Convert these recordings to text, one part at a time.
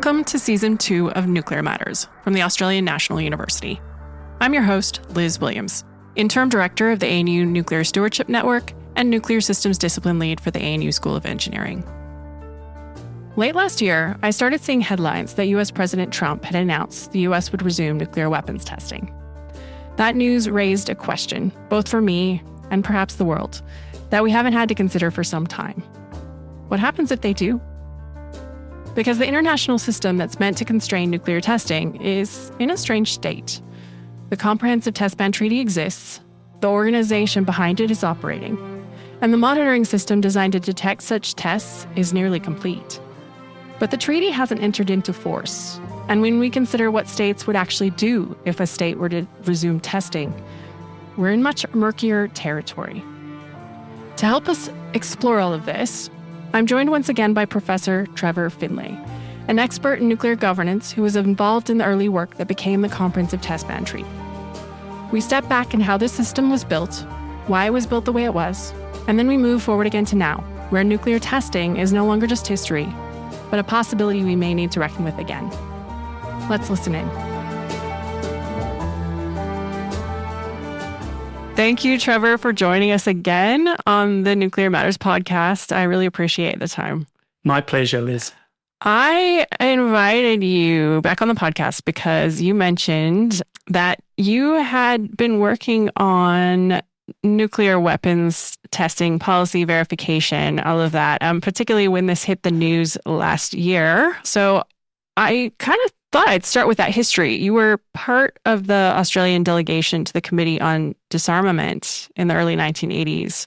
Welcome to Season 2 of Nuclear Matters from the Australian National University. I'm your host, Liz Williams, Interim Director of the ANU Nuclear Stewardship Network and Nuclear Systems Discipline Lead for the ANU School of Engineering. Late last year, I started seeing headlines that US President Trump had announced the US would resume nuclear weapons testing. That news raised a question, both for me and perhaps the world, that we haven't had to consider for some time. What happens if they do? Because the international system that's meant to constrain nuclear testing is in a strange state. The Comprehensive Test Ban Treaty exists, the organization behind it is operating, and the monitoring system designed to detect such tests is nearly complete. But the treaty hasn't entered into force, and when we consider what states would actually do if a state were to resume testing, we're in much murkier territory. To help us explore all of this, I'm joined once again by Professor Trevor Findlay, an expert in nuclear governance who was involved in the early work that became the Comprehensive Test Ban Treaty. We step back in how this system was built, why it was built the way it was, and then we move forward again to now, where nuclear testing is no longer just history, but a possibility we may need to reckon with again. Let's listen in. Thank you, Trevor, for joining us again on the Nuclear Matters podcast. I really appreciate the time. My pleasure, Liz. I invited you back on the podcast because you mentioned that you had been working on nuclear weapons testing, policy verification, all of that, particularly when this hit the news last year. So I kind of thought I'd start with that history. You were part of the Australian delegation to the Committee on Disarmament in the early 1980s,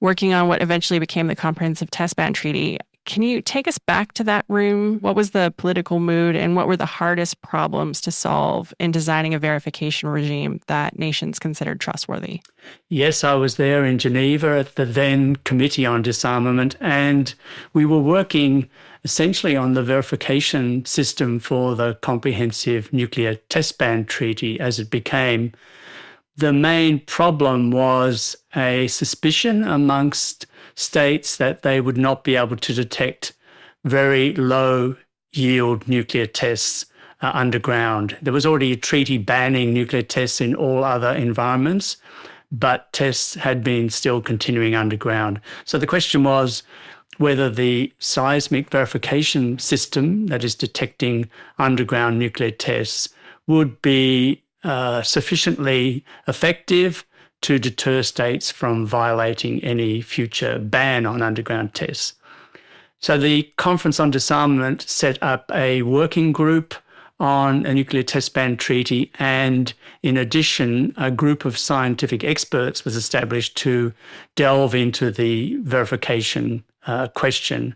working on what eventually became the Comprehensive Test Ban Treaty. Can you take us back to that room? What was the political mood and what were the hardest problems to solve in designing a verification regime that nations considered trustworthy? Yes, I was there in Geneva at the then Committee on Disarmament, and we were working essentially on the verification system for the Comprehensive Nuclear Test Ban Treaty as it became. The main problem was a suspicion amongst states that they would not be able to detect very low-yield nuclear tests underground. There was already a treaty banning nuclear tests in all other environments, but tests had been still continuing underground. So the question was whether the seismic verification system that is detecting underground nuclear tests would be sufficiently effective to deter states from violating any future ban on underground tests. So the Conference on Disarmament set up a working group on a nuclear test ban treaty, and in addition, a group of scientific experts was established to delve into the verification question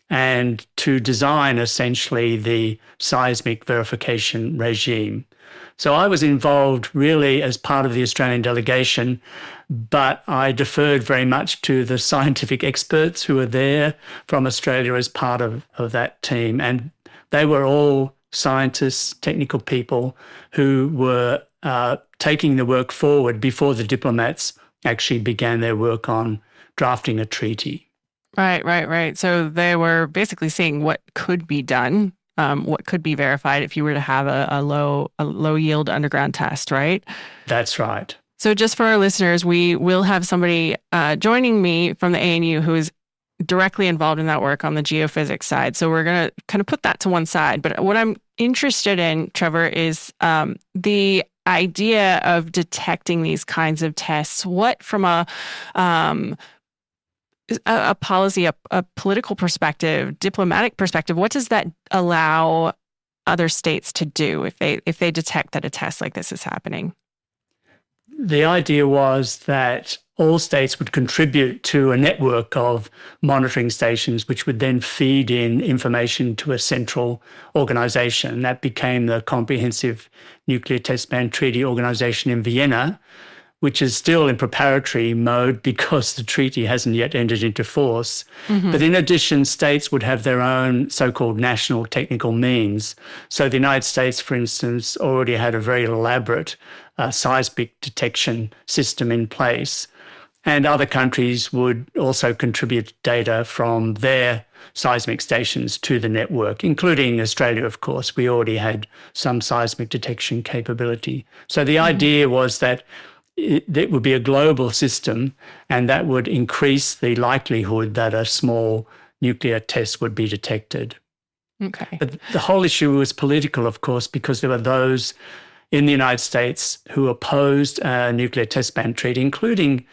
and to design essentially the seismic verification regime. So I was involved really as part of the Australian delegation, but I deferred very much to the scientific experts who were there from Australia as part of that team. And they were all scientists, technical people who were taking the work forward before the diplomats actually began their work on drafting a treaty. Right. So they were basically seeing what could be done, what could be verified if you were to have a low yield underground test, right? That's right. So just for our listeners, we will have somebody joining me from the ANU who is directly involved in that work on the geophysics side. So we're going to kind of put that to one side. But what I'm interested in, Trevor, is the idea of detecting these kinds of tests. What from a policy, a political perspective, diplomatic perspective, what does that allow other states to do if they detect that a test like this is happening? The idea was that all states would contribute to a network of monitoring stations, which would then feed in information to a central organisation. That became the Comprehensive Nuclear Test Ban Treaty Organisation in Vienna, which is still in preparatory mode because the treaty hasn't yet entered into force. Mm-hmm. But in addition, states would have their own so-called national technical means. So the United States, for instance, already had a very elaborate seismic detection system in place. And other countries would also contribute data from their seismic stations to the network, including Australia, of course. We already had some seismic detection capability. So the idea was that it would be a global system, and that would increase the likelihood that a small nuclear test would be detected. Okay. But the whole issue was political, of course, because there were those in the United States who opposed a nuclear test ban treaty, including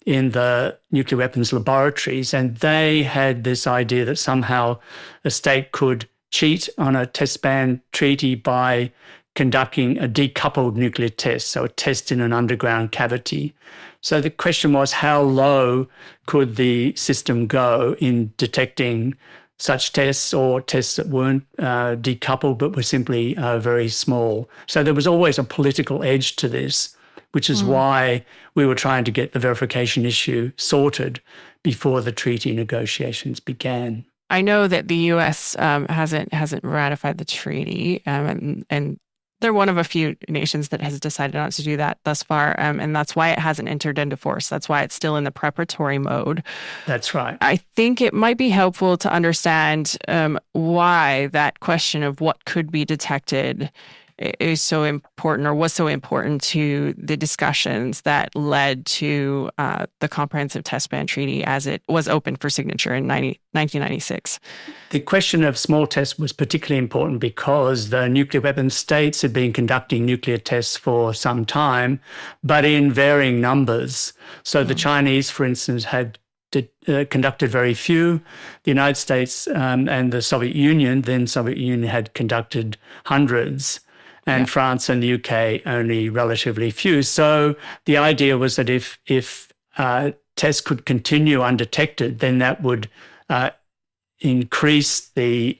in the nuclear weapons laboratories. And they had this idea that somehow a state could cheat on a test ban treaty by conducting a decoupled nuclear test, so a test in an underground cavity. So the question was, how low could the system go in detecting such tests, or tests that weren't decoupled but were simply very small? So there was always a political edge to this, which is why we were trying to get the verification issue sorted before the treaty negotiations began. I know that the U.S. hasn't ratified the treaty, and they're one of a few nations that has decided not to do that thus far, and that's why it hasn't entered into force. That's why it's still in the preparatory mode. That's right. I think it might be helpful to understand why that question of what could be detected is so important, or was so important to the discussions that led to the Comprehensive Test Ban Treaty as it was open for signature in 1996. The question of small tests was particularly important because the nuclear weapons states had been conducting nuclear tests for some time, but in varying numbers. So the Chinese, for instance, had conducted very few. The United States and the Soviet Union, then Soviet Union, had conducted hundreds. And France and the UK only relatively few. So the idea was that if tests could continue undetected, then that would increase the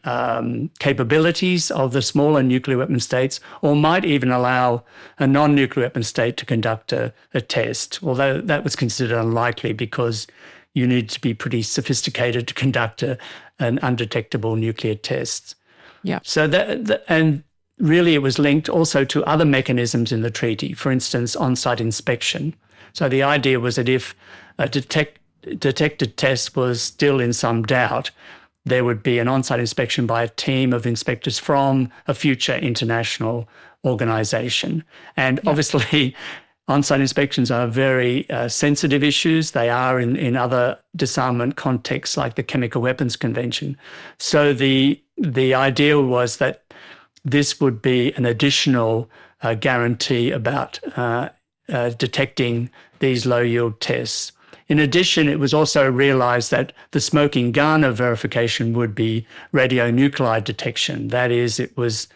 capabilities of the smaller nuclear weapon states, or might even allow a non-nuclear weapon state to conduct a test, although that was considered unlikely because you need to be pretty sophisticated to conduct an undetectable nuclear test. Yeah. So and really, it was linked also to other mechanisms in the treaty, for instance, on-site inspection. So the idea was that if a detected test was still in some doubt, there would be an on-site inspection by a team of inspectors from a future international organisation. And obviously, on-site inspections are very sensitive issues. They are in other disarmament contexts like the Chemical Weapons Convention. So the idea was that this would be an additional guarantee about detecting these low-yield tests. In addition, it was also realised that the smoking gun of verification would be radionuclide detection. That is, it was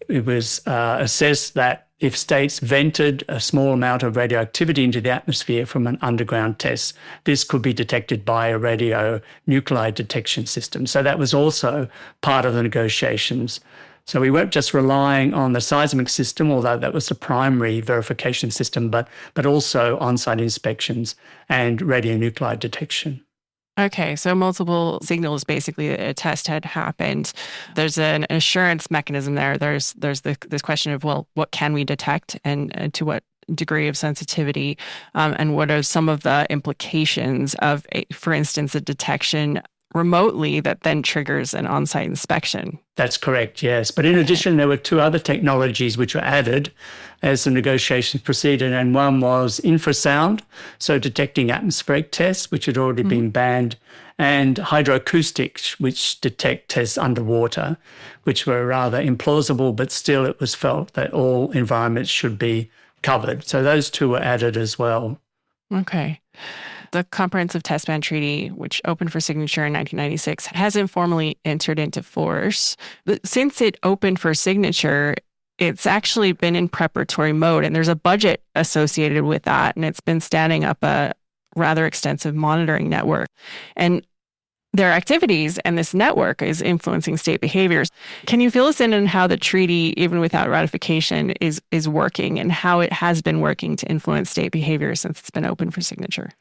assessed that if states vented a small amount of radioactivity into the atmosphere from an underground test, this could be detected by a radionuclide detection system. So that was also part of the negotiations. So we weren't just relying on the seismic system, although that was the primary verification system, but also on-site inspections and radionuclide detection. Okay, so multiple signals, basically a test had happened. There's an assurance mechanism there. There's this question of, well, what can we detect and to what degree of sensitivity, and what are some of the implications of, for instance, a detection remotely that then triggers an on-site inspection. That's correct, yes. But in addition, there were two other technologies which were added as the negotiations proceeded, and one was infrasound, so detecting atmospheric tests, which had already been banned, and hydroacoustics, which detect tests underwater, which were rather implausible, but still it was felt that all environments should be covered. So those two were added as well. Okay. The Comprehensive Test Ban Treaty, which opened for signature in 1996, hasn't formally entered into force. But since it opened for signature, it's actually been in preparatory mode, and there's a budget associated with that, and it's been standing up a rather extensive monitoring network. And their activities and this network is influencing state behaviors. Can you fill us in on how the treaty, even without ratification, is working and how it has been working to influence state behavior since it's been open for signature?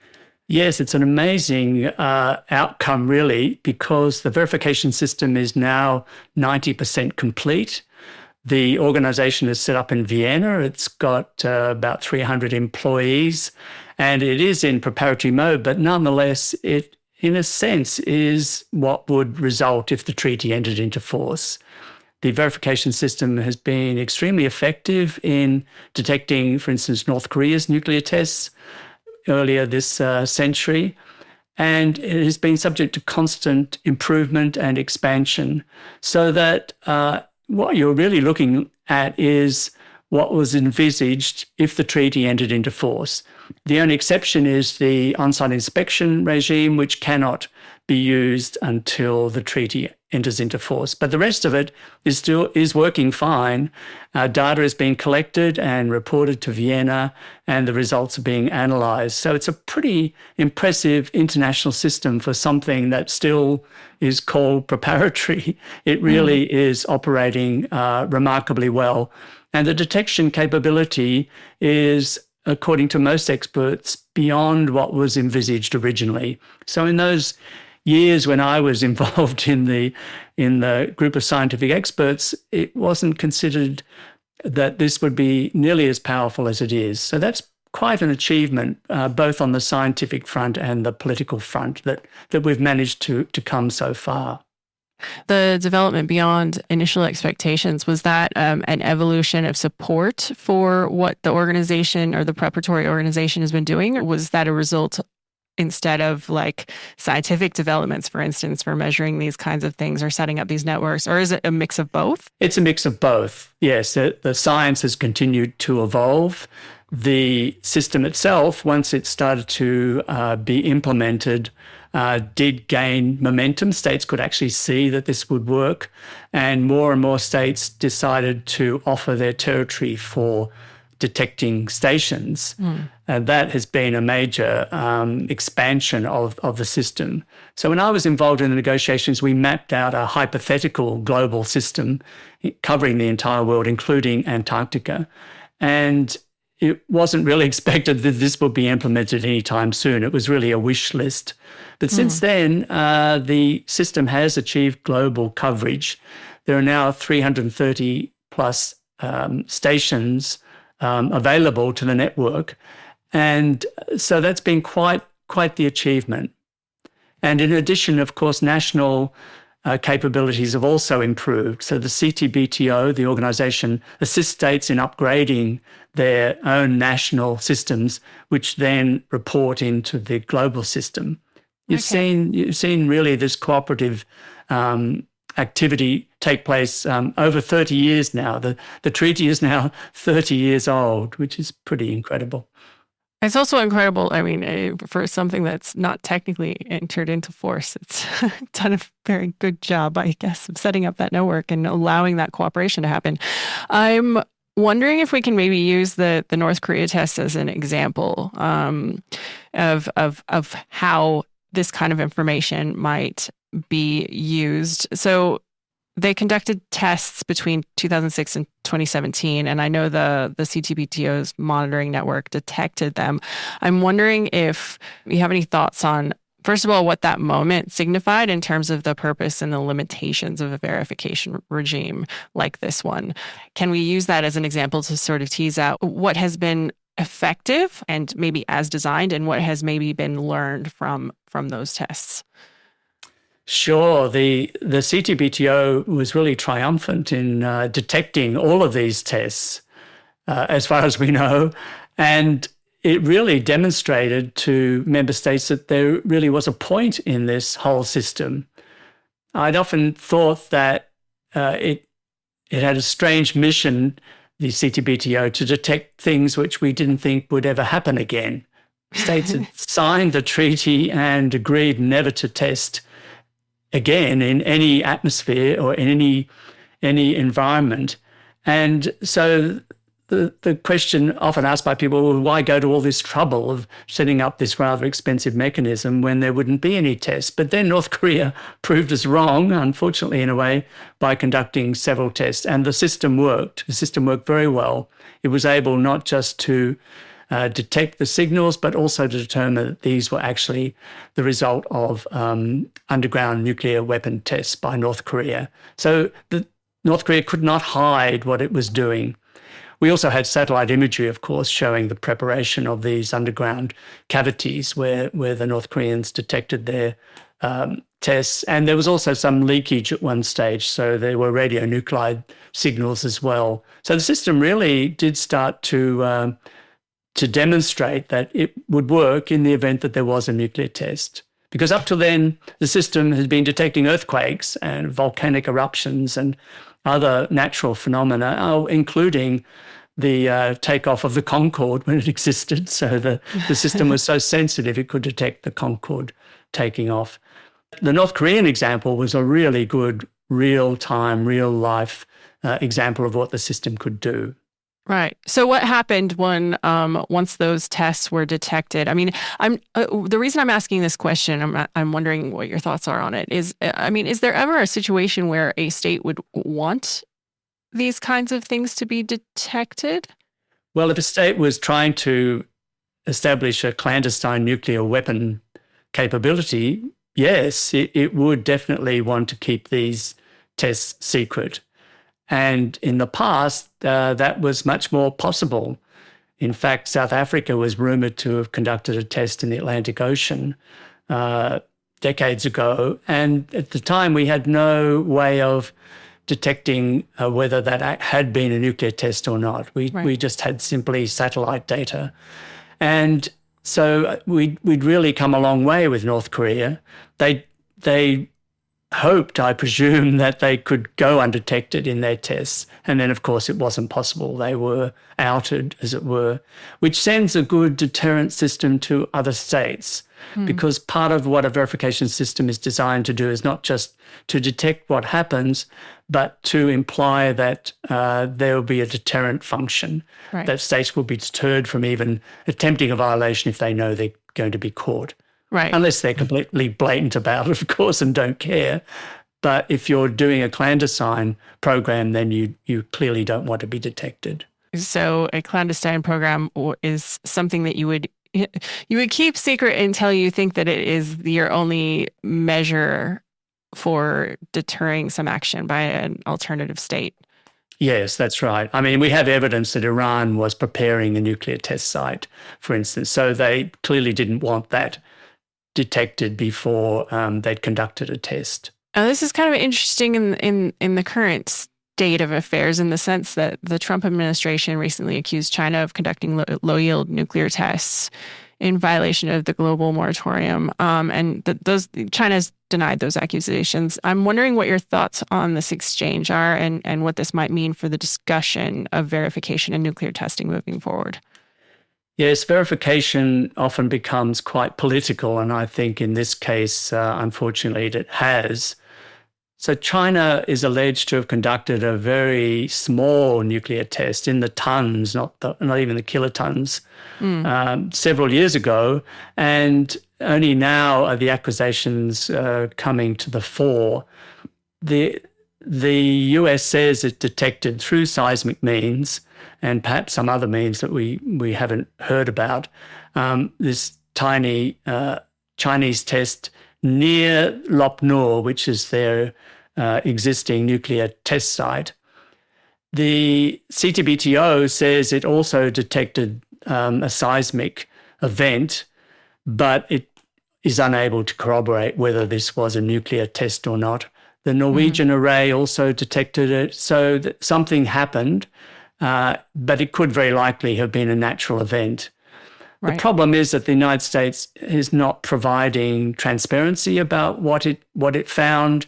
Yes, it's an amazing outcome, really, because the verification system is now 90% complete. The organization is set up in Vienna. It's got about 300 employees, and it is in preparatory mode, but nonetheless, it, in a sense, is what would result if the treaty entered into force. The verification system has been extremely effective in detecting, for instance, North Korea's nuclear tests earlier this century, and it has been subject to constant improvement and expansion, so that what you're really looking at is what was envisaged if the treaty entered into force. The only exception is the on-site inspection regime, which cannot be used until the treaty enters into force. But the rest of it is working fine. Data is being collected and reported to Vienna, and the results are being analysed. So it's a pretty impressive international system for something that still is called preparatory. It really is operating remarkably well. And the detection capability is, according to most experts, beyond what was envisaged originally. So in those years when I was involved in the group of scientific experts, it wasn't considered that this would be nearly as powerful as it is. So that's quite an achievement, both on the scientific front and the political front, that we've managed to come so far. The development beyond initial expectations, was that an evolution of support for what the organization or the preparatory organization has been doing? Or was that a result, instead of like scientific developments, for instance, for measuring these kinds of things or setting up these networks? Or is it a mix of both? It's a mix of both. Yes, the science has continued to evolve. The system itself, once it started to be implemented, did gain momentum. States could actually see that this would work, and more states decided to offer their territory for detecting stations. And that has been a major expansion of the system. So when I was involved in the negotiations, we mapped out a hypothetical global system covering the entire world, including Antarctica. And it wasn't really expected that this would be implemented anytime soon. It was really a wish list. But since then, the system has achieved global coverage. There are now 330 plus stations available to the network. And so that's been quite the achievement. And in addition, of course, national capabilities have also improved. So the CTBTO, the organisation, assists states in upgrading their own national systems, which then report into the global system. You've seen really this cooperative activity take place over 30 years now. The treaty is now 30 years old, which is pretty incredible. It's also incredible, I mean, for something that's not technically entered into force, it's done a very good job, I guess, of setting up that network and allowing that cooperation to happen. I'm wondering if we can maybe use the North Korea test as an example of how this kind of information might be used. So they conducted tests between 2006 and 2017, and I know the CTBTO's monitoring network detected them. I'm wondering if you have any thoughts on, first of all, what that moment signified in terms of the purpose and the limitations of a verification regime like this one. Can we use that as an example to sort of tease out what has been effective and maybe as designed, and what has maybe been learned from those tests? Sure. The CTBTO was really triumphant in detecting all of these tests, as far as we know, and it really demonstrated to member states that there really was a point in this whole system. I'd often thought that it had a strange mission, the CTBTO, to detect things which we didn't think would ever happen again. States had signed the treaty and agreed never to test again in any atmosphere or in any environment. And so the question often asked by people, well, why go to all this trouble of setting up this rather expensive mechanism when there wouldn't be any tests? But then North Korea proved us wrong, unfortunately, in a way, by conducting several tests. And the system worked. The system worked very well. It was able not just to detect the signals, but also to determine that these were actually the result of underground nuclear weapon tests by North Korea. So North Korea could not hide what it was doing. We also had satellite imagery, of course, showing the preparation of these underground cavities where the North Koreans detected their tests. And there was also some leakage at one stage, so there were radionuclide signals as well. So the system really did start to demonstrate that it would work in the event that there was a nuclear test. Because up to then, the system has been detecting earthquakes and volcanic eruptions and other natural phenomena, including the takeoff of the Concorde when it existed. So the system was so sensitive it could detect the Concorde taking off. The North Korean example was a really good real-time, real-life example of what the system could do. Right. So what happened when once those tests were detected? I mean, the reason I'm asking this question, I'm wondering what your thoughts are on it. Is there ever a situation where a state would want these kinds of things to be detected? Well, if a state was trying to establish a clandestine nuclear weapon capability, yes, it would definitely want to keep these tests secret. And in the past, that was much more possible. In fact, South Africa was rumoured to have conducted a test in the Atlantic Ocean decades ago. And at the time, we had no way of detecting whether that had been a nuclear test or not. We just had simply satellite data. And so we'd really come a long way with North Korea. They hoped, I presume, that they could go undetected in their tests. And then, of course, it wasn't possible. They were outed, as it were, which sends a good deterrent system to other states, because part of what a verification system is designed to do is not just to detect what happens, but to imply that there will be a deterrent function, that states will be deterred from even attempting a violation if they know they're going to be caught. Right. Unless they're completely blatant about it, of course, and don't care. But if you're doing a clandestine program, then you clearly don't want to be detected. So a clandestine program is something that you would keep secret until you think that it is your only measure for deterring some action by an alternative state. Yes, that's right. I mean, we have evidence that Iran was preparing a nuclear test site, for instance. So they clearly didn't want that detected before they'd conducted a test. This is kind of interesting in the current state of affairs, in the sense that the Trump administration recently accused China of conducting low-yield nuclear tests in violation of the global moratorium, and China's denied those accusations. I'm wondering what your thoughts on this exchange are, and what this might mean for the discussion of verification and nuclear testing moving forward. Yes, verification often becomes quite political, and I think in this case, unfortunately, it has. So China is alleged to have conducted a very small nuclear test in the tons, not even the kilotons, several years ago, and only now are the accusations coming to the fore. The US says it detected through seismic means, and perhaps some other means that we haven't heard about, this tiny Chinese test near Lop Nor, which is their existing nuclear test site. The CTBTO says it also detected a seismic event, but it is unable to corroborate whether this was a nuclear test or not. The Norwegian array also detected it, so that something happened, but it could very likely have been a natural event. Right. The problem is that the United States is not providing transparency about what it found,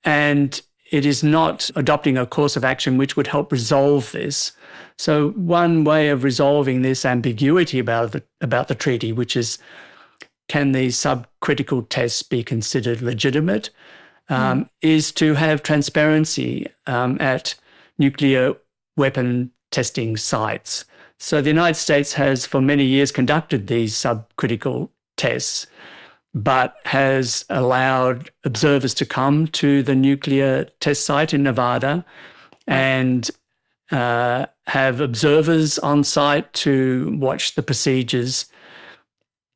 and it is not adopting a course of action which would help resolve this. So one way of resolving this ambiguity about the treaty, which is, can these subcritical tests be considered legitimate, is to have transparency at nuclear weapon testing sites. So the United States has for many years conducted these subcritical tests, but has allowed observers to come to the nuclear test site in Nevada and have observers on site to watch the procedures.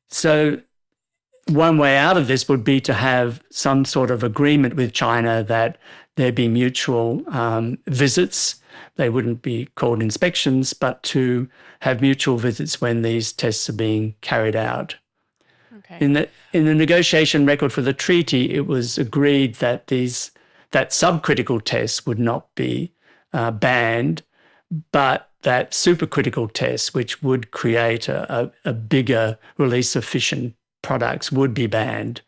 So one way out of this would be to have some sort of agreement with China that there be mutual visits. They wouldn't be called inspections, but to have mutual visits when these tests are being carried out. Okay. In the negotiation record for the treaty, it was agreed that that subcritical tests would not be banned, but that supercritical tests, which would create a bigger release of fission products, would be banned.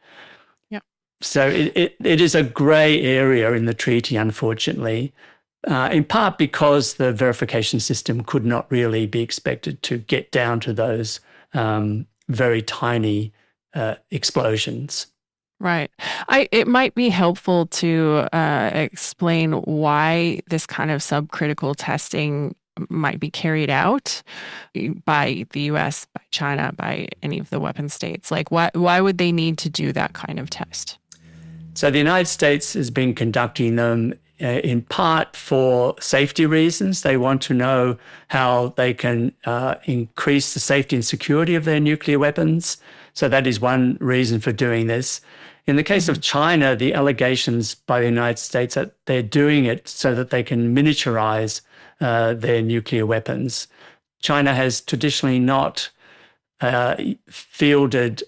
Yep. So it is a grey area in the treaty, unfortunately, in part because the verification system could not really be expected to get down to those very tiny explosions. Right. It might be helpful to explain why this kind of subcritical testing might be carried out by the US, by China, by any of the weapon states. Like, why would they need to do that kind of test? So the United States has been conducting them in part for safety reasons. They want to know how they can increase the safety and security of their nuclear weapons. So that is one reason for doing this. In the case of China, the allegations by the United States that they're doing it so that they can miniaturize their nuclear weapons. China has traditionally not fielded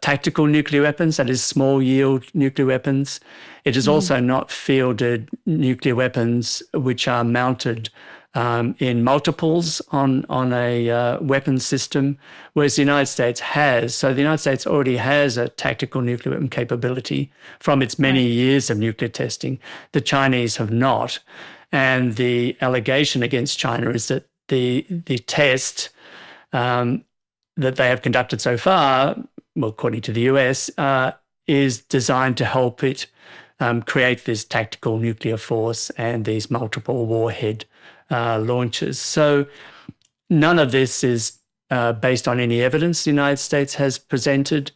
tactical nuclear weapons, that is small yield nuclear weapons. It has also not fielded nuclear weapons which are mounted in multiples on a weapons system, whereas the United States has. So the United States already has a tactical nuclear weapon capability from its many years of nuclear testing. The Chinese have not. And the allegation against China is that the test that they have conducted so far, well, according to the US, is designed to help it create this tactical nuclear force and these multiple warhead launches. So none of this is based on any evidence the United States has presented,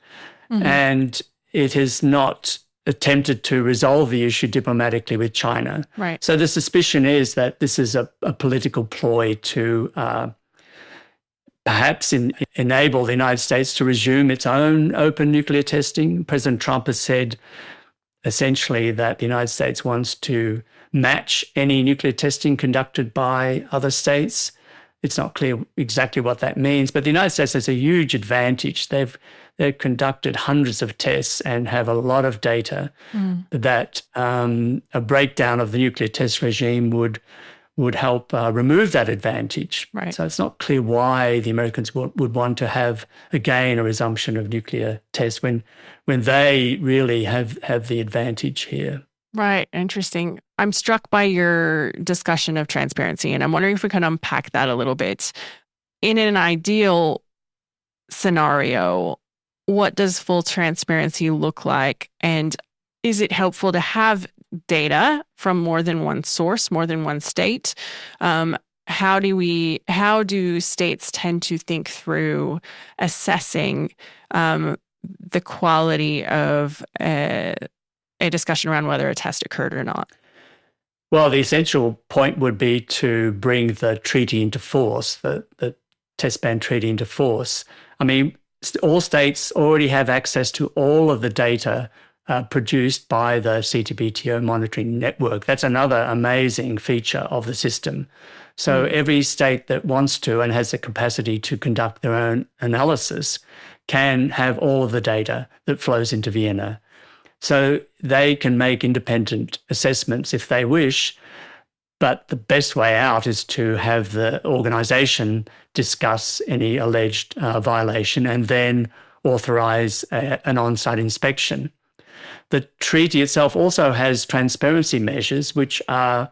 and it has not attempted to resolve the issue diplomatically with China. Right. So the suspicion is that this is a political ploy to perhaps enable the United States to resume its own open nuclear testing. President Trump has said essentially that the United States wants to match any nuclear testing conducted by other states. It's not clear exactly what that means, but the United States has a huge advantage. They've conducted hundreds of tests and have a lot of data that a breakdown of the nuclear test regime would help remove that advantage. Right. So it's not clear why the Americans would want to have, again, a resumption of nuclear tests when they really have the advantage here. Right. Interesting. I'm struck by your discussion of transparency, and I'm wondering if we can unpack that a little bit. In an ideal scenario, what does full transparency look like? And is it helpful to have data from more than one source, more than one state? How do states tend to think through assessing the quality of a discussion around whether a test occurred or not? Well, the essential point would be to bring the treaty into force, the test ban treaty into force. I mean, all states already have access to all of the data produced by the CTBTO monitoring network. That's another amazing feature of the system. So every state that wants to and has the capacity to conduct their own analysis can have all of the data that flows into Vienna. So they can make independent assessments if they wish, but the best way out is to have the organisation discuss any alleged violation and then authorise an on-site inspection. The treaty itself also has transparency measures which are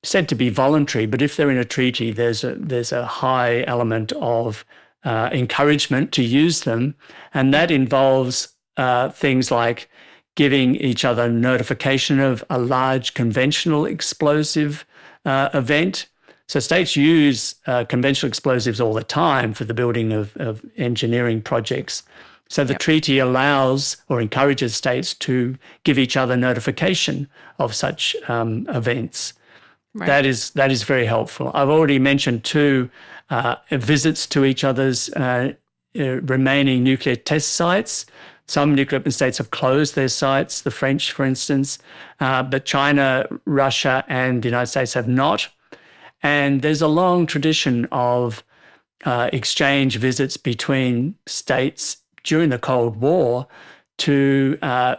said to be voluntary, but if they're in a treaty, there's a high element of encouragement to use them, and that involves things like giving each other notification of a large conventional explosive event. So states use conventional explosives all the time for the building of engineering projects. So the treaty allows or encourages states to give each other notification of such events. Right. That is very helpful. I've already mentioned too visits to each other's remaining nuclear test sites. Some nuclear weapon states have closed their sites, the French, for instance, but China, Russia, and the United States have not. And there's a long tradition of exchange visits between states during the Cold War to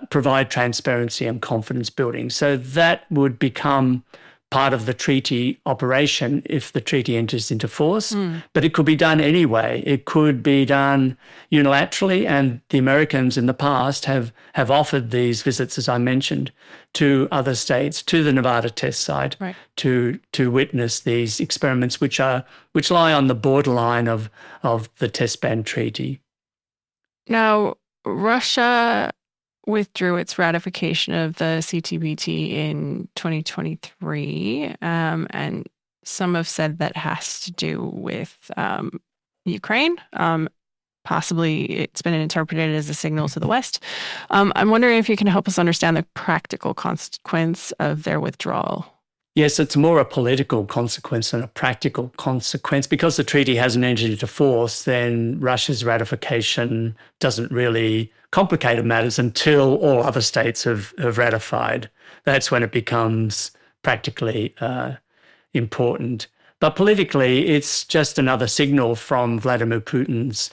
provide transparency and confidence building. So that would become part of the treaty operation if the treaty enters into force. But it could be done anyway. It could be done unilaterally, and the Americans in the past have offered these visits, as I mentioned, to other states, to the Nevada test site, Right. to witness these experiments which lie on the borderline of the test ban treaty. Now, Russia withdrew its ratification of the CTBT in 2023, and some have said that has to do with Ukraine. Possibly it's been interpreted as a signal to the West. I'm wondering if you can help us understand the practical consequence of their withdrawal. Yes, it's more a political consequence than a practical consequence. Because the treaty hasn't entered into force, then Russia's ratification doesn't really complicate matters until all other states have ratified. That's when it becomes practically important. But politically, it's just another signal from Vladimir Putin's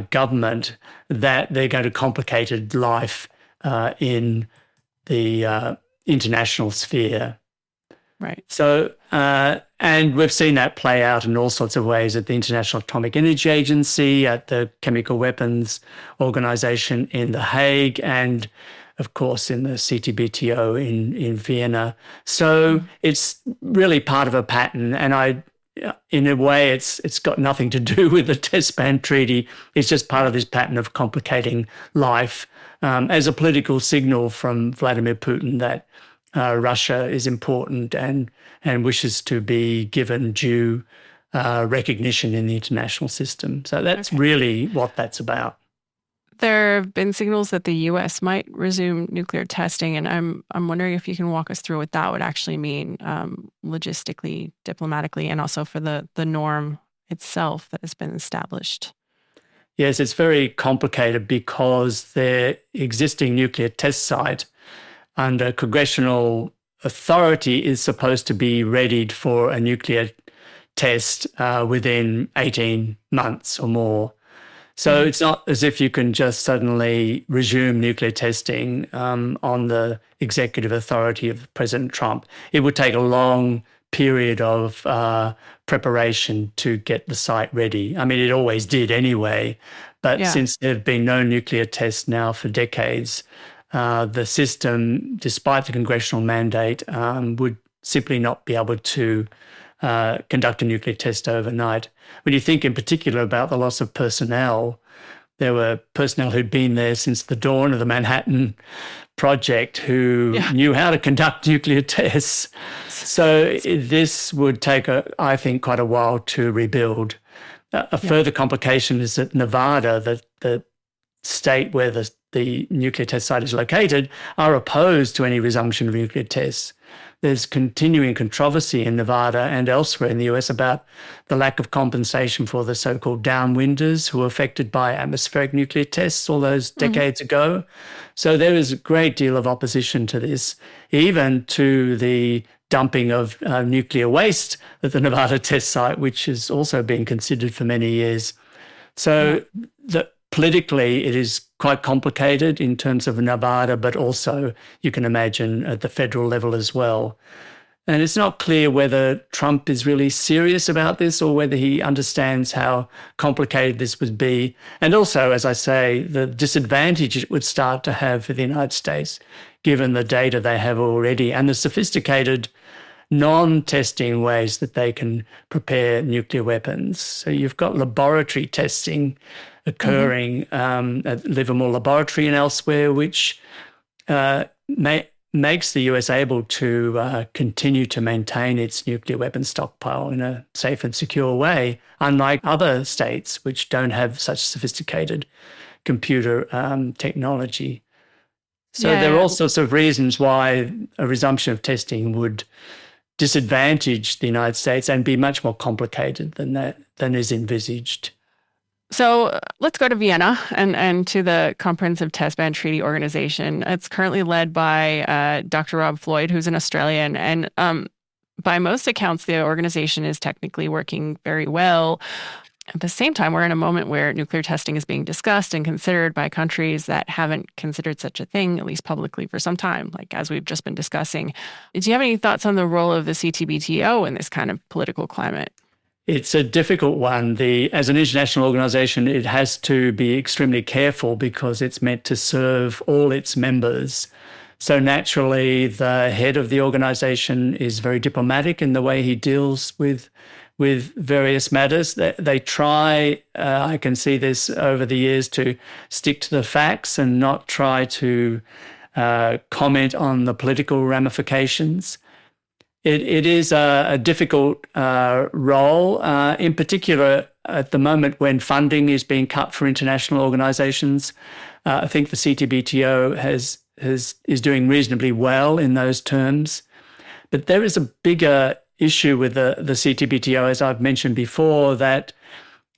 government that they're going to complicate life in the international sphere. Right. So, and we've seen that play out in all sorts of ways at the International Atomic Energy Agency, at the Chemical Weapons Organization in The Hague, and of course in the CTBTO in Vienna. So it's really part of a pattern, and in a way, it's got nothing to do with the test ban treaty. It's just part of this pattern of complicating life as a political signal from Vladimir Putin that Russia is important and wishes to be given due recognition in the international system. So that's really what that's about. There have been signals that the U.S. might resume nuclear testing, and I'm wondering if you can walk us through what that would actually mean logistically, diplomatically, and also for the norm itself that has been established. Yes, it's very complicated because their existing nuclear test site under congressional authority is supposed to be readied for a nuclear test within 18 months or more. So it's not as if you can just suddenly resume nuclear testing on the executive authority of President Trump. It would take a long period of preparation to get the site ready. I mean, it always did anyway, but since there have been no nuclear tests now for decades, the system, despite the congressional mandate, would simply not be able to conduct a nuclear test overnight. When you think in particular about the loss of personnel, there were personnel who'd been there since the dawn of the Manhattan Project who knew how to conduct nuclear tests. So this would take, I think, quite a while to rebuild. A further complication is that Nevada, the state where the nuclear test site is located, are opposed to any resumption of nuclear tests. There's continuing controversy in Nevada and elsewhere in the US about the lack of compensation for the so-called downwinders who were affected by atmospheric nuclear tests all those decades ago. So there is a great deal of opposition to this, even to the dumping of nuclear waste at the Nevada test site, which has also been considered for many years. So politically, it is quite complicated in terms of Nevada, but also you can imagine at the federal level as well. And it's not clear whether Trump is really serious about this or whether he understands how complicated this would be. And also, as I say, the disadvantage it would start to have for the United States, given the data they have already and the sophisticated non-testing ways that they can prepare nuclear weapons. So you've got laboratory testing occurring at Livermore Laboratory and elsewhere, which makes the US able to continue to maintain its nuclear weapons stockpile in a safe and secure way, unlike other states which don't have such sophisticated computer technology. So there are all sorts of reasons why a resumption of testing would disadvantage the United States and be much more complicated than is envisaged. So let's go to Vienna and to the Comprehensive Test Ban Treaty Organization. It's currently led by Dr. Rob Floyd, who's an Australian. And by most accounts, the organization is technically working very well. At the same time, we're in a moment where nuclear testing is being discussed and considered by countries that haven't considered such a thing, at least publicly, for some time, like as we've just been discussing. Do you have any thoughts on the role of the CTBTO in this kind of political climate? It's a difficult one. As an international organization, it has to be extremely careful because it's meant to serve all its members. So naturally, the head of the organization is very diplomatic in the way he deals with various matters. They try, I can see this over the years, to stick to the facts and not try to comment on the political ramifications. It is a difficult role, in particular at the moment when funding is being cut for international organizations. I think the CTBTO is doing reasonably well in those terms. But there is a bigger issue with the CTBTO, as I've mentioned before, that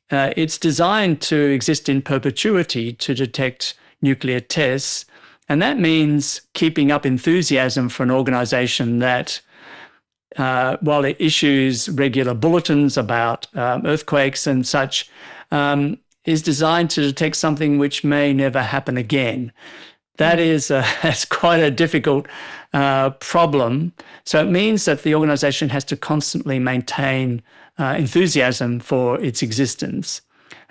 it's designed to exist in perpetuity to detect nuclear tests. And that means keeping up enthusiasm for an organization that, while it issues regular bulletins about earthquakes and such, is designed to detect something which may never happen again. That is that's quite a difficult problem. So it means that the organization has to constantly maintain enthusiasm for its existence.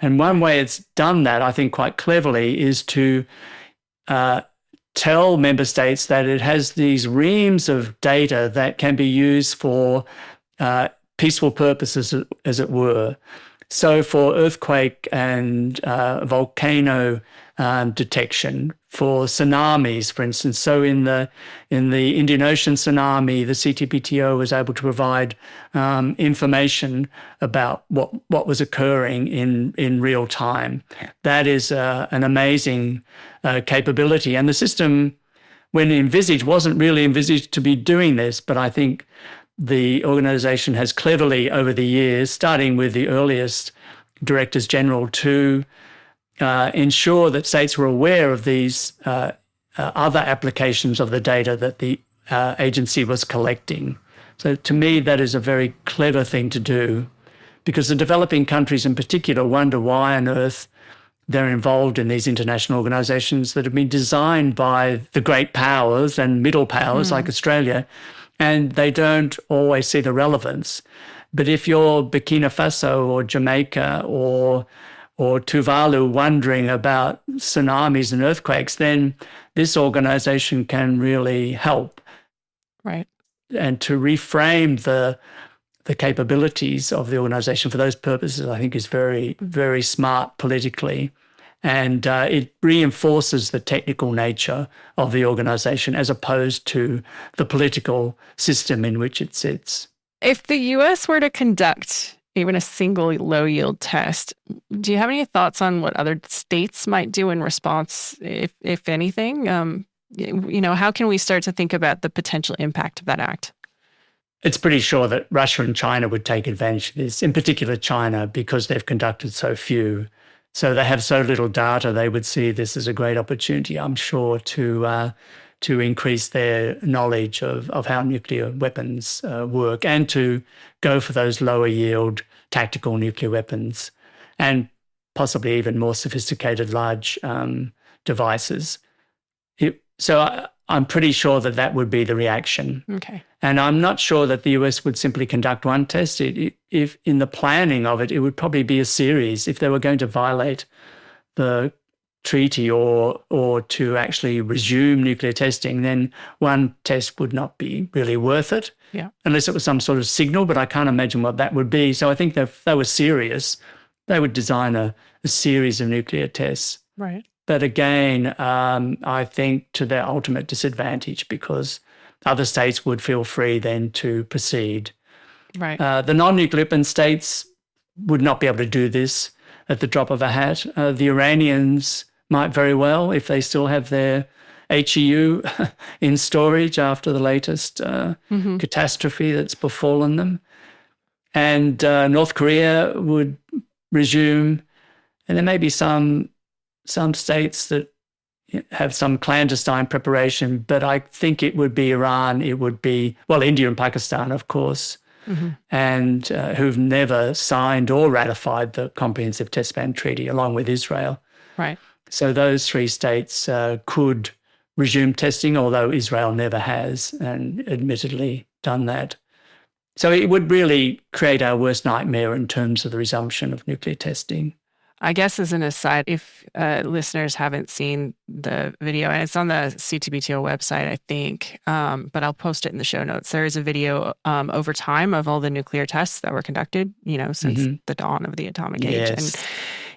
And one way it's done that, I think quite cleverly, is to tell member states that it has these reams of data that can be used for peaceful purposes, as it were. So for earthquake and volcano detection, for tsunamis, for instance. So in the Indian Ocean tsunami, the CTBTO was able to provide information about what was occurring in real time. That is an amazing capability. And the system, when envisaged, wasn't really envisaged to be doing this, but I think the organization has cleverly over the years, starting with the earliest directors general, to ensure that states were aware of these other applications of the data that the agency was collecting. So to me, that is a very clever thing to do, because the developing countries in particular wonder why on earth they're involved in these international organizations that have been designed by the great powers and middle powers like Australia, and they don't always see the relevance. But if you're Burkina Faso or Jamaica or Tuvalu wondering about tsunamis and earthquakes, then this organization can really help. Right. And to reframe the capabilities of the organization for those purposes, I think is very, very smart politically. And it reinforces the technical nature of the organization as opposed to the political system in which it sits. If the U.S. were to conduct even a single low-yield test, do you have any thoughts on what other states might do in response, if anything? How can we start to think about the potential impact of that act? It's pretty sure that Russia and China would take advantage of this, in particular China, because they've conducted so few. So they have so little data, they would see this as a great opportunity, I'm sure, to increase their knowledge of how nuclear weapons work, and to go for those lower yield tactical nuclear weapons and possibly even more sophisticated large devices. I'm pretty sure that would be the reaction. Okay. And I'm not sure that the US would simply conduct one test. If in the planning of it, it would probably be a series. If they were going to violate the treaty or to actually resume nuclear testing, then one test would not be really worth it. Yeah. Unless it was some sort of signal, but I can't imagine what that would be. So I think that if they were serious, they would design a series of nuclear tests. Right. But again, I think to their ultimate disadvantage, because other states would feel free then to proceed. Right. The non-nuclear weapon states would not be able to do this at the drop of a hat. The Iranians might very well, if they still have their HEU in storage after the latest catastrophe that's befallen them. And North Korea would resume. And there may be some states that have some clandestine preparation, but I think it would be Iran, it would be, well, India and Pakistan, of course, and who've never signed or ratified the Comprehensive Test Ban Treaty, along with Israel. Right. So those three states could resume testing, although Israel never has, and admittedly done that. So it would really create our worst nightmare in terms of the resumption of nuclear testing. I guess as an aside, if listeners haven't seen the video, and it's on the CTBT website, I think, but I'll post it in the show notes. There is a video over time of all the nuclear tests that were conducted, since the dawn of the atomic age. And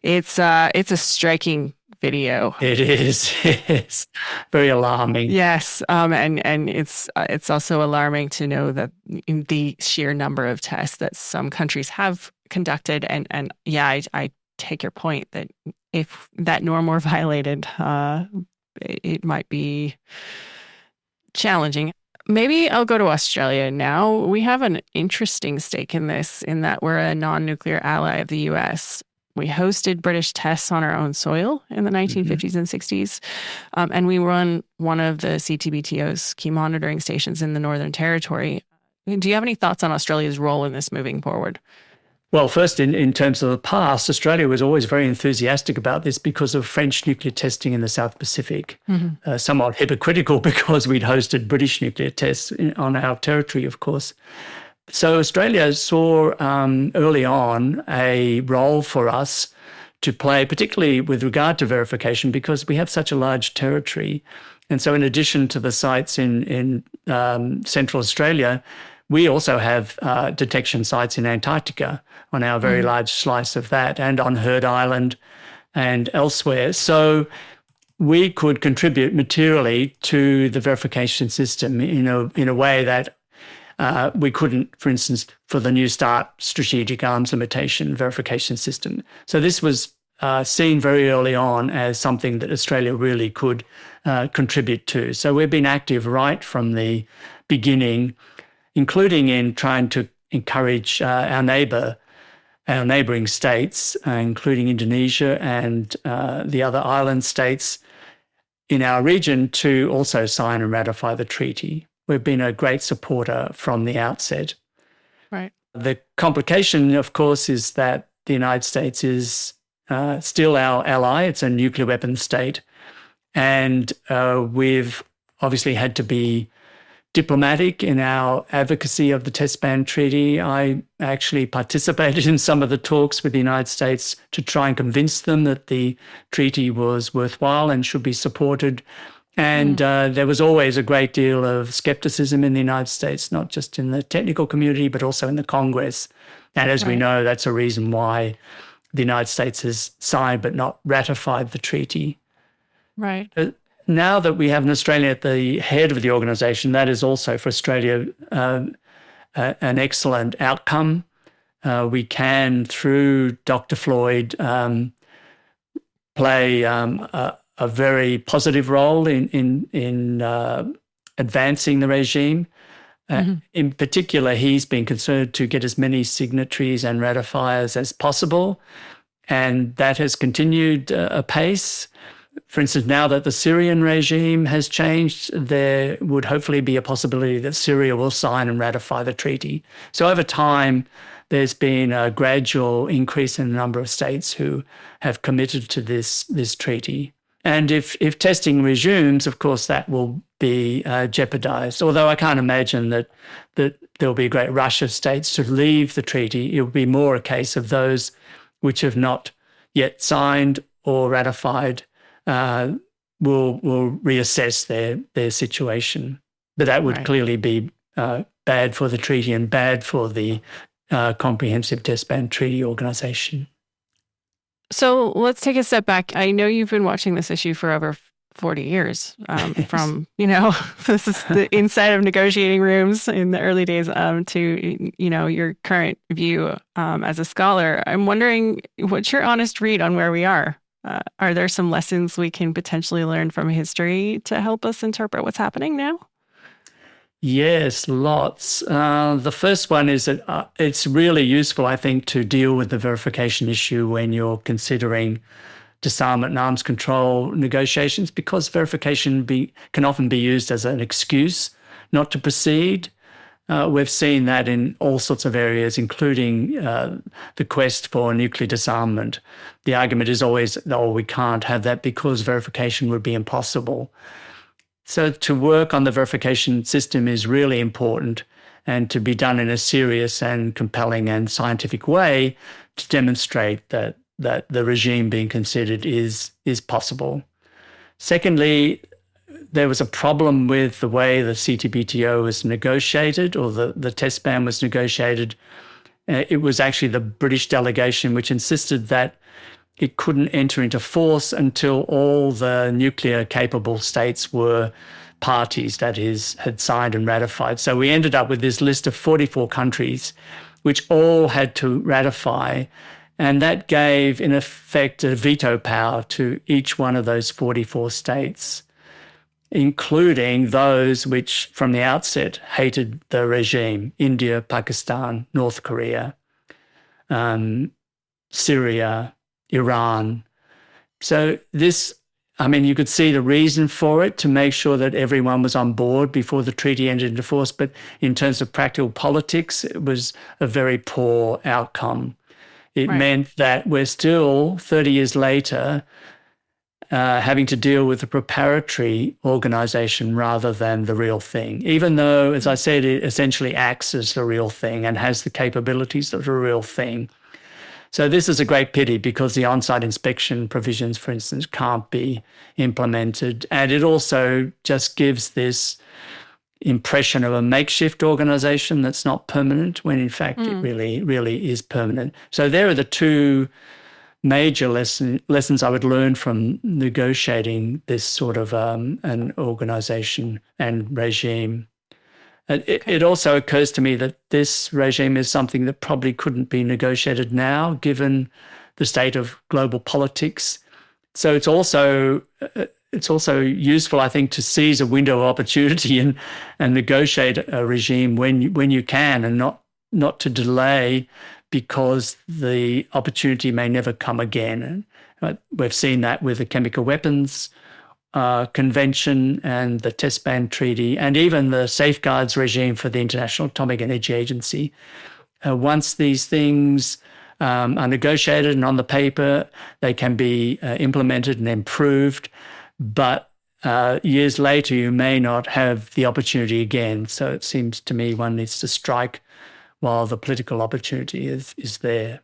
it's a striking video. It is. It's very alarming. Yes, and it's also alarming to know that the sheer number of tests that some countries have conducted, and I take your point that if that norm were violated, it might be challenging. Maybe I'll go to Australia now. We have an interesting stake in this, in that we're a non-nuclear ally of the US. We hosted British tests on our own soil in the 1950s and 60s, and we run one of the CTBTO's key monitoring stations in the Northern Territory. Do you have any thoughts on Australia's role in this moving forward? Well, first, in terms of the past, Australia was always very enthusiastic about this because of French nuclear testing in the South Pacific. Somewhat hypocritical because we'd hosted British nuclear tests on our territory, of course. So Australia saw early on a role for us to play, particularly with regard to verification, because we have such a large territory. And so in addition to the sites in Central Australia, we also have detection sites in Antarctica on our very large slice of that, and on Heard Island and elsewhere. So we could contribute materially to the verification system in a way that we couldn't, for instance, for the New START strategic arms limitation verification system. So this was seen very early on as something that Australia really could contribute to. So we've been active right from the beginning, including in trying to encourage our neighbouring states, including Indonesia and the other island states in our region, to also sign and ratify the treaty. We've been a great supporter from the outset. Right. The complication, of course, is that the United States is still our ally. It's a nuclear weapons state. And we've obviously had to be diplomatic in our advocacy of the Test Ban Treaty. I actually participated in some of the talks with the United States to try and convince them that the treaty was worthwhile and should be supported. And there was always a great deal of skepticism in the United States, not just in the technical community, but also in the Congress. And as we know, that's a reason why the United States has signed but not ratified the treaty. Right. Now that we have an Australian at the head of the organisation, that is also for Australia an excellent outcome. We can, through Dr. Floyd, play a very positive role in advancing the regime. In particular, he's been concerned to get as many signatories and ratifiers as possible, and that has continued apace. For instance, now that the Syrian regime has changed, there would hopefully be a possibility that Syria will sign and ratify the treaty. So over time, there's been a gradual increase in the number of states who have committed to this treaty. And if testing resumes, of course, that will be jeopardized. Although I can't imagine that there'll be a great rush of states to leave the treaty. It will be more a case of those which have not yet signed or ratified will reassess their situation. But that would clearly be bad for the treaty and bad for the Comprehensive Test Ban Treaty Organization. So let's take a step back. I know you've been watching this issue for over 40 years from, this is the inside of negotiating rooms in the early days to, your current view as a scholar. I'm wondering, what's your honest read on where we are? Are there some lessons we can potentially learn from history to help us interpret what's happening now? Yes, lots. The first one is that it's really useful, I think, to deal with the verification issue when you're considering disarmament and arms control negotiations, because verification can often be used as an excuse not to proceed. We've seen that in all sorts of areas, including the quest for nuclear disarmament. The argument is always, oh, we can't have that because verification would be impossible. So to work on the verification system is really important, and to be done in a serious and compelling and scientific way to demonstrate that the regime being considered is possible. Secondly, there was a problem with the way the CTBTO was negotiated, or the test ban was negotiated. It was actually the British delegation which insisted that it couldn't enter into force until all the nuclear-capable states were parties, that is, had signed and ratified. So we ended up with this list of 44 countries which all had to ratify, and that gave, in effect, a veto power to each one of those 44 states, including those which, from the outset, hated the regime: India, Pakistan, North Korea, Syria, Iran. So this, you could see the reason for it, to make sure that everyone was on board before the treaty entered into force. But in terms of practical politics, it was a very poor outcome. It meant that we're still, 30 years later, having to deal with a preparatory organisation rather than the real thing, even though, as I said, it essentially acts as the real thing and has the capabilities of the real thing. So this is a great pity, because the on-site inspection provisions, for instance, can't be implemented. And it also just gives this impression of a makeshift organisation that's not permanent, when in fact it really is permanent. So there are the two major lessons I would learn from negotiating this sort of an organisation and regime. It also occurs to me that this regime is something that probably couldn't be negotiated now, given the state of global politics. So it's also useful, I think, to seize a window of opportunity and negotiate a regime when you can, and not to delay, because the opportunity may never come again. We've seen that with the Chemical Weapons Convention and the Test Ban Treaty, and even the safeguards regime for the International Atomic Energy Agency. Once these things are negotiated and on the paper, they can be implemented and improved, but years later you may not have the opportunity again. So it seems to me one needs to strike while the political opportunity is there.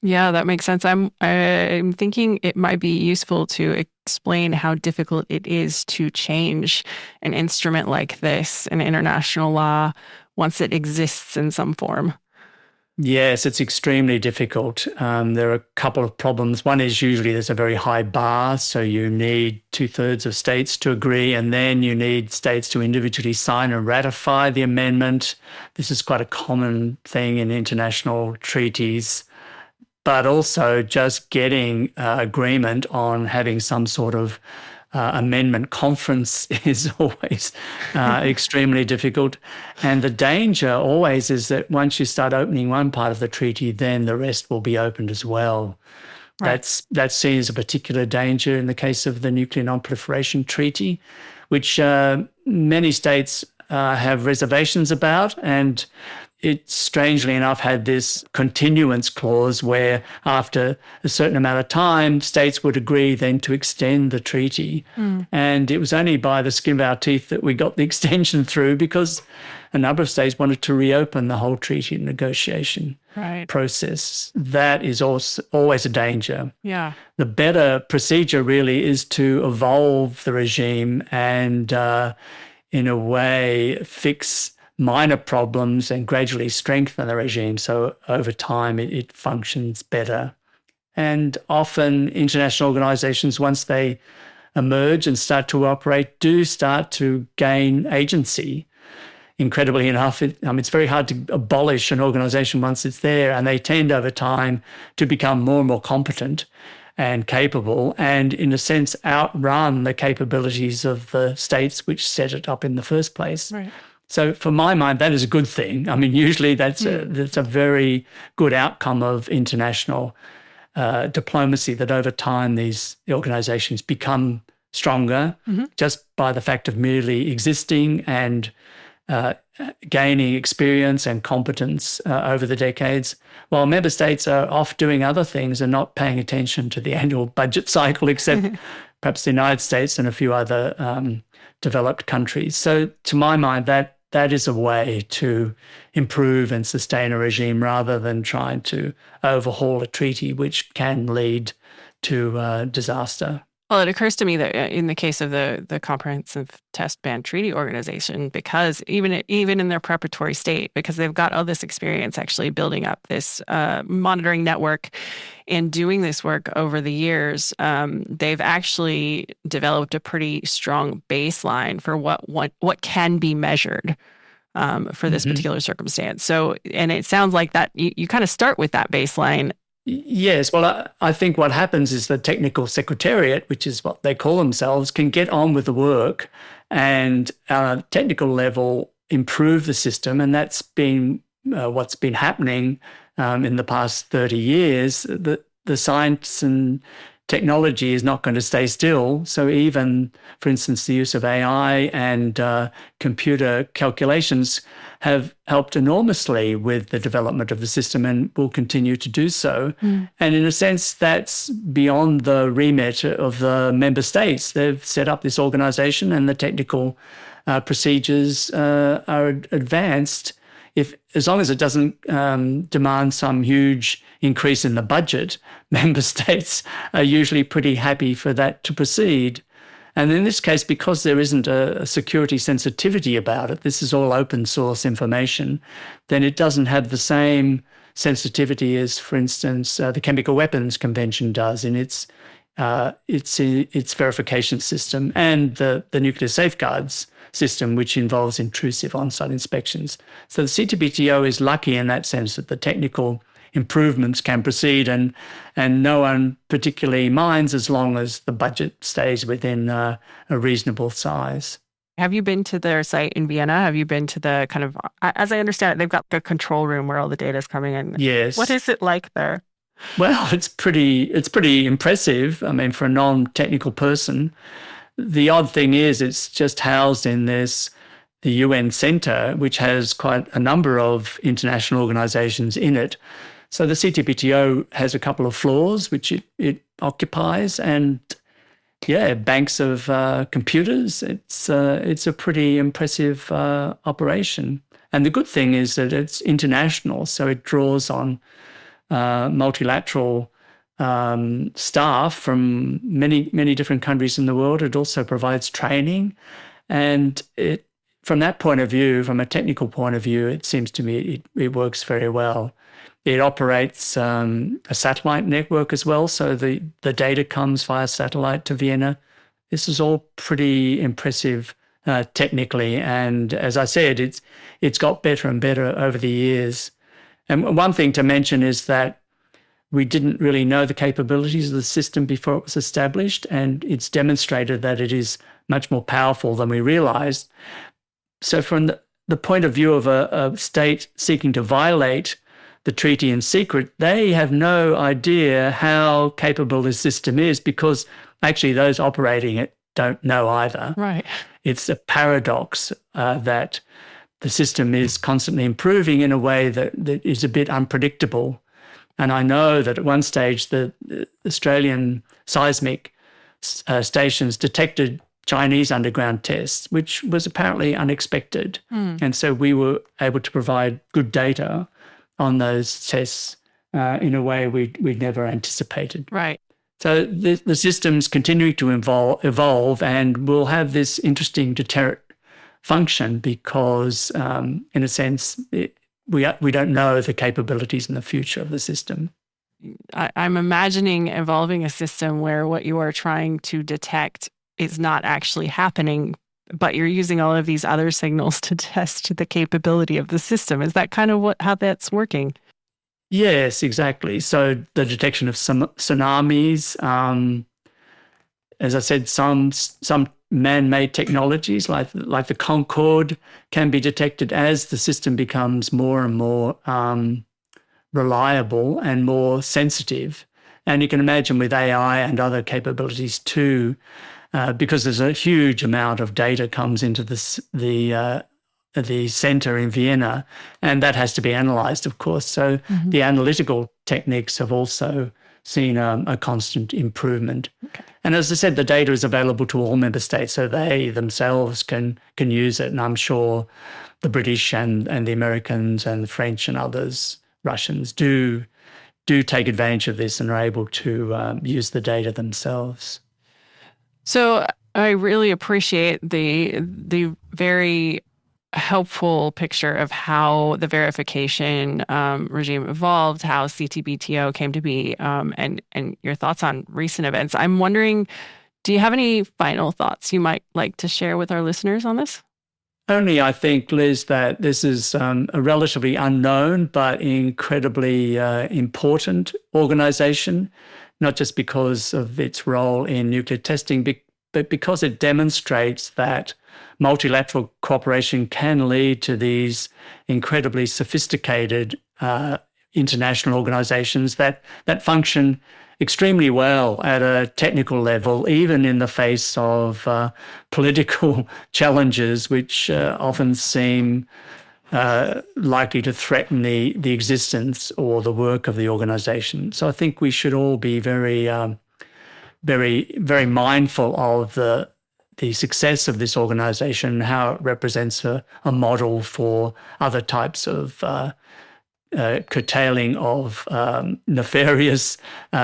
Yeah, that makes sense. I'm thinking it might be useful to explain how difficult it is to change an instrument like this in international law once it exists in some form. Yes, it's extremely difficult. There are a couple of problems. One is usually there's a very high bar, so you need 2/3 of states to agree, and then you need states to individually sign and ratify the amendment. This is quite a common thing in international treaties. But also just getting agreement on having some sort of amendment conference is always extremely difficult. And the danger always is that once you start opening one part of the treaty, then the rest will be opened as well. Right. That's seen as a particular danger in the case of the Nuclear Non-Proliferation Treaty, which many states have reservations about, and it, strangely enough, had this continuance clause where after a certain amount of time, states would agree then to extend the treaty. And it was only by the skin of our teeth that we got the extension through, because a number of states wanted to reopen the whole treaty negotiation process. That is also always a danger. Yeah. The better procedure really is to evolve the regime and, in a way, fix minor problems and gradually strengthen the regime, so over time it functions better. And often international organisations, once they emerge and start to operate, do start to gain agency. Incredibly enough, it's very hard to abolish an organisation once it's there, and they tend over time to become more and more competent and capable, and in a sense outrun the capabilities of the states which set it up in the first place. Right. So for my mind, that is a good thing. I mean, usually that's a very good outcome of international diplomacy, that over time these organizations become stronger just by the fact of merely existing and gaining experience and competence over the decades, while member states are off doing other things and not paying attention to the annual budget cycle, except perhaps the United States and a few other developed countries. So to my mind, that is a way to improve and sustain a regime rather than trying to overhaul a treaty, which can lead to disaster. Well, it occurs to me that in the case of the Comprehensive Test Ban Treaty Organization, because even in their preparatory state, because they've got all this experience actually building up this monitoring network and doing this work over the years, they've actually developed a pretty strong baseline for what can be measured for this particular circumstance. So, and it sounds like that you kind of start with that baseline. Yes, well, I think what happens is the technical secretariat, which is what they call themselves, can get on with the work and technical level improve the system. And that's been what's been happening in the past 30 years. The science and technology is not going to stay still. So even, for instance, the use of AI and computer calculations have helped enormously with the development of the system and will continue to do so. And in a sense, that's beyond the remit of the member states. They've set up this organization and the technical procedures are advanced. As long as it doesn't demand some huge increase in the budget, member states are usually pretty happy for that to proceed. And in this case, because there isn't a security sensitivity about it, this is all open source information, then it doesn't have the same sensitivity as, for instance, the Chemical Weapons Convention does in its verification system and the nuclear safeguards system, which involves intrusive on-site inspections. So the CTBTO is lucky in that sense that the technical improvements can proceed and no one particularly minds as long as the budget stays within a reasonable size. Have you been to their site in Vienna? Have you been to the kind of, as I understand it, they've got a control room where all the data is coming in. Yes. What is it like there? Well, it's pretty impressive. I mean, for a non-technical person. The odd thing is it's just housed in the UN Centre, which has quite a number of international organisations in it. So the CTBTO has a couple of floors which it occupies, and banks of computers. It's a pretty impressive operation. And the good thing is that it's international, so it draws on multilateral staff from many different countries in the world. It also provides training, and from that point of view, from a technical point of view, it seems to me it works very well. It operates a satellite network as well, so the data comes via satellite to Vienna. This is all pretty impressive technically, and as I said, it's got better and better over the years. And one thing to mention is that we didn't really know the capabilities of the system before it was established, and it's demonstrated that it is much more powerful than we realized. So from the point of view of a state seeking to violate the treaty in secret, they have no idea how capable this system is, because actually those operating it don't know either. Right. It's a paradox that the system is constantly improving in a way that is a bit unpredictable. And I know that at one stage the Australian seismic stations detected Chinese underground tests, which was apparently unexpected. And so we were able to provide good data on those tests in a way we'd never anticipated. Right. So the system's continuing to evolve and will have this interesting deterrent function because, in a sense, we don't know the capabilities in the future of the system. I'm imagining evolving a system where what you are trying to detect is not actually happening, but you're using all of these other signals to test the capability of the system. Is that kind of how that's working? Yes, exactly. So the detection of some tsunamis, as I said, some man-made technologies like the Concorde can be detected as the system becomes more and more reliable and more sensitive. And you can imagine with AI and other capabilities too, because there's a huge amount of data comes into the center in Vienna, and that has to be analyzed, of course. So the analytical techniques have also seen a constant improvement. Okay. And as I said, the data is available to all member states, so they themselves can use it. And I'm sure the British and the Americans and the French and others, Russians, do take advantage of this and are able to use the data themselves. So I really appreciate the very helpful picture of how the verification regime evolved, how CTBTO came to be, and your thoughts on recent events. I'm wondering, do you have any final thoughts you might like to share with our listeners on this? Only, I think, Liz, that this is a relatively unknown but incredibly important organization, not just because of its role in nuclear testing, but because it demonstrates that multilateral cooperation can lead to these incredibly sophisticated international organizations that function extremely well at a technical level, even in the face of political challenges, which often seem likely to threaten the existence or the work of the organization. So I think we should all be very, very mindful of the success of this organization and how it represents a model for other types of curtailing of nefarious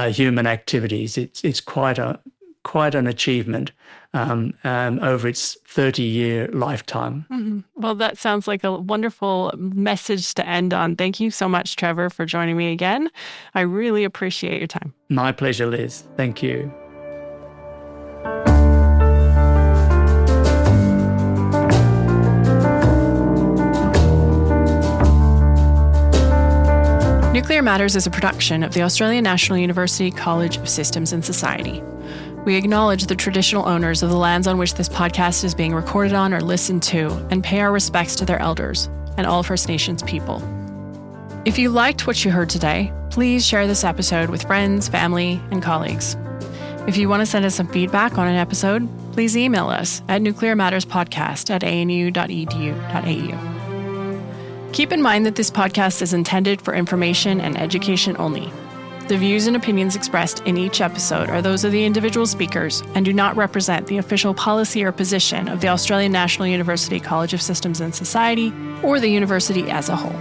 human activities. It's quite an achievement over its 30-year lifetime. Mm-hmm. Well, that sounds like a wonderful message to end on. Thank you so much, Trevor, for joining me again. I really appreciate your time. My pleasure, Liz. Thank you. Nuclear Matters is a production of the Australian National University College of Systems and Society. We acknowledge the traditional owners of the lands on which this podcast is being recorded on or listened to, and pay our respects to their elders and all First Nations people. If you liked what you heard today, please share this episode with friends, family, and colleagues. If you want to send us some feedback on an episode, please email us at nuclearmatterspodcast@anu.edu.au. Keep in mind that this podcast is intended for information and education only. The views and opinions expressed in each episode are those of the individual speakers and do not represent the official policy or position of the Australian National University College of Systems and Society or the university as a whole.